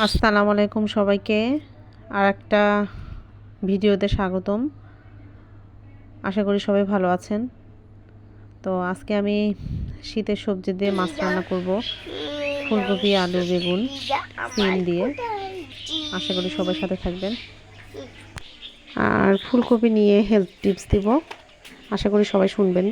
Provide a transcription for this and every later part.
আসসালামু আলাইকুম সবাইকে। আর একটা ভিডিওতে স্বাগতম। আশা করি সবাই ভালো আছেন। তো আজকে আমি শীতের সবজি দিয়ে মাছ রান্না করব, ফুলকপি, আলু, বেগুন, সিম দিয়ে। আশা করি সবাই সাথে থাকবেন। আর ফুলকপি নিয়ে হেলথ টিপস দিব, আশা করি সবাই শুনবেন।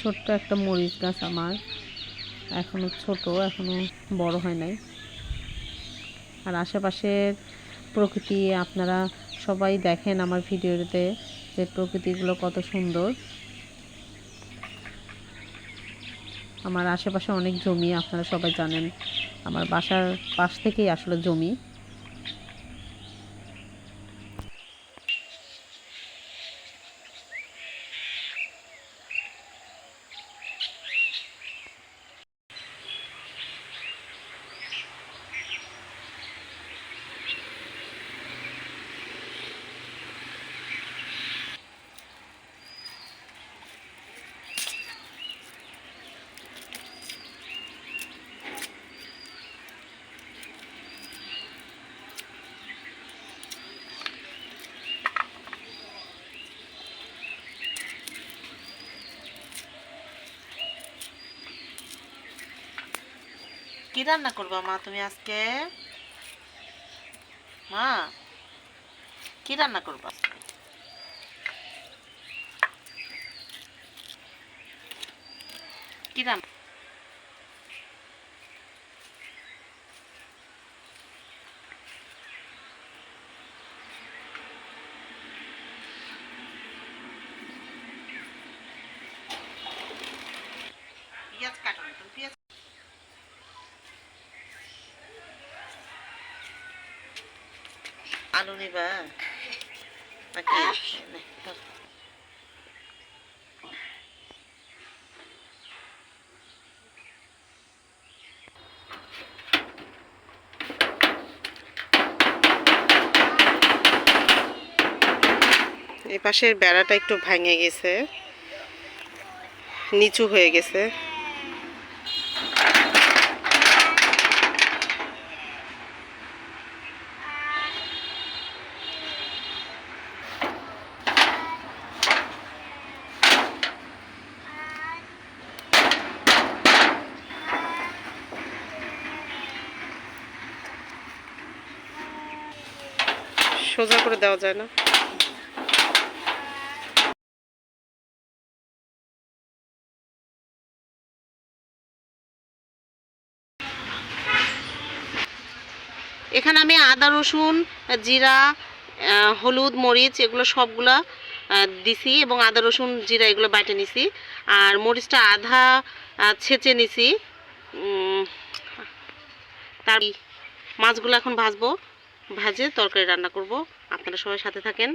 ছোট্ট একটা মরিচ গাছ আমার, এখনো ছোট, এখনো বড় হয় নাই। আর আশেপাশের প্রকৃতি আপনারা সবাই দেখেন আমার ভিডিওতে, যে প্রকৃতিগুলো কত সুন্দর। আমার আশেপাশে অনেক জমি, আপনারা সবাই জানেন, আমার বাসার পাশ থেকেই আসলে জমি। কি রান্না করবা মা তুমি আজকে? মা, কি রান্না করবা? কি রান্না? পেঁয়াজ কাটো, তুমি পেঁয়াজ আলু নিবা নাকি? এই পাশের বেড়াটা একটু ভেঙে গেছে, নিচু হয়ে গেছে। সোজা করে দেওয়া যায় না। এখানে আমি আদা, রসুন, জিরা, হলুদ, মরিচ এগুলো সবগুলা দিছি, এবং আদা, রসুন, জিরা এগুলো বেটে নিছি। আর মরিচটা আধা ছেঁচে নিছি। তার মাছগুলো এখন ভাজবো, ভাজে তরকারি রান্না করব। আপনারা সবাই সাথে থাকেন।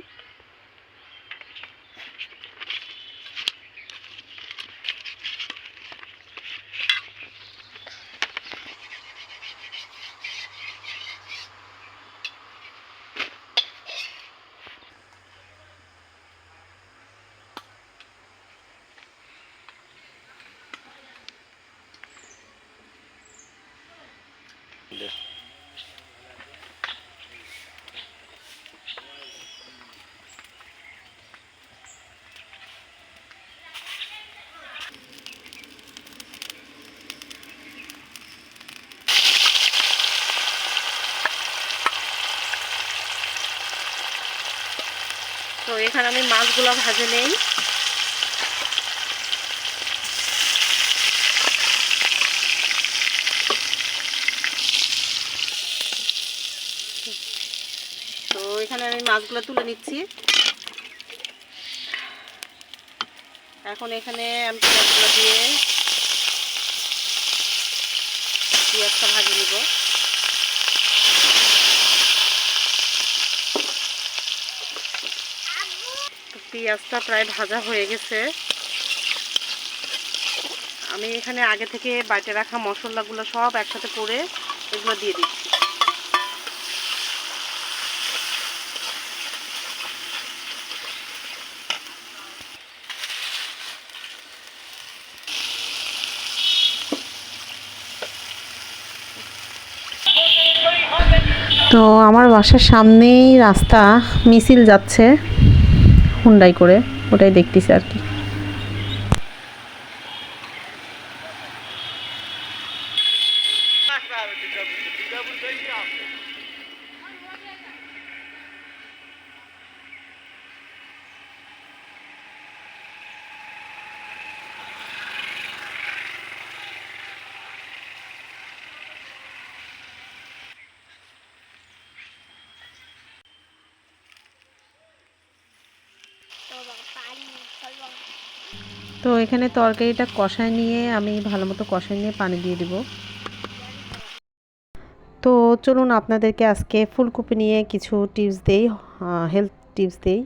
তো এখানে আমি মাছগুলো ভাজে নেই। তো এখানে আমি মাছগুলো তুলে নিচ্ছি। এখন এখানে আমি পেঁয়াজগুলো দিয়ে পেঁয়াজটা ভাজে নিব। পেঁয়াজটা প্রায় ভাজা হয়ে গেছে। আমি এখানে আগে থেকে বাইটে রাখা মশলাগুলো সব একসাথে করে এগুলো দিয়ে দিচ্ছি। তো আমার বাসার সামনেই রাস্তা মিছিল যাচ্ছে হুন্ডাই করে, ওটাই দেখতেছি আর কি। তো এখানে তরকারিটা কষায় নিয়ে আমি ভালো মতো কষায় নিয়ে পানি দিয়ে দিব। তো চলুন আপনাদেরকে আজকে ফুলকপি নিয়ে কিছু টিপস দেই, হেলথ টিপস দেই।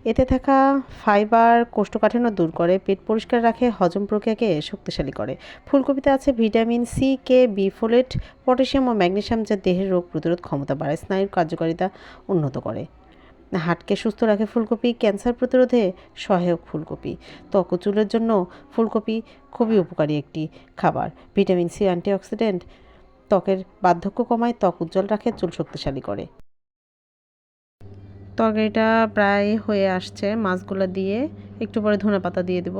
এতে থাকা ফাইবার কোষ্ঠকাঠিন্য দূর করে, পেট পরিষ্কার রাখে, হজম প্রক্রিয়াকে শক্তিশালী করে। ফুলকপিতে আছে ভিটামিন সি, কে, বি, ফোলেট, পটাশিয়াম ও ম্যাগনেসিয়াম, যা দেহের রোগ প্রতিরোধ ক্ষমতা বাড়ায়, স্নায়ুর কার্যকারিতা উন্নত করে। হার্টকে সুস্থ রাখে ফুলকপি, ক্যান্সার প্রতিরোধে সহায়ক ফুলকপি। ত্বক ও চুলের জন্য ফুলকপি খুবই উপকারী একটি খাবার। ভিটামিন সি অ্যান্টিঅক্সিডেন্ট, ত্বকের বার্ধক্য কমায়, ত্বক উজ্জ্বল রাখে, চুল শক্তিশালী করে। তরকারিটা প্রায় হয়ে আসছে, মাছগুলো দিয়ে একটু পরে ধনেপাতা দিয়ে দেব।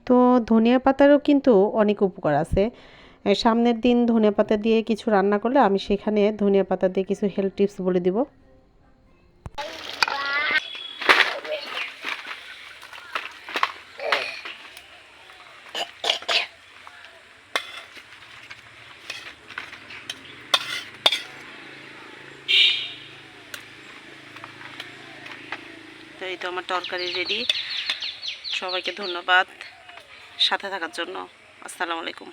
তো ধনিয়া পাতারও কিন্তু অনেক উপকার আছে। সামনের দিন ধনিয়া পাতা দিয়ে কিছু রান্না করলে আমি সেখানে ধনিয়া পাতা দিয়ে কিছু হেলথ টিপস বলে দিব। তো এই তো আমার তরকারি রেডি। সবাইকে ধন্যবাদ সাথে থাকার জন্য। আসসালামু আলাইকুম।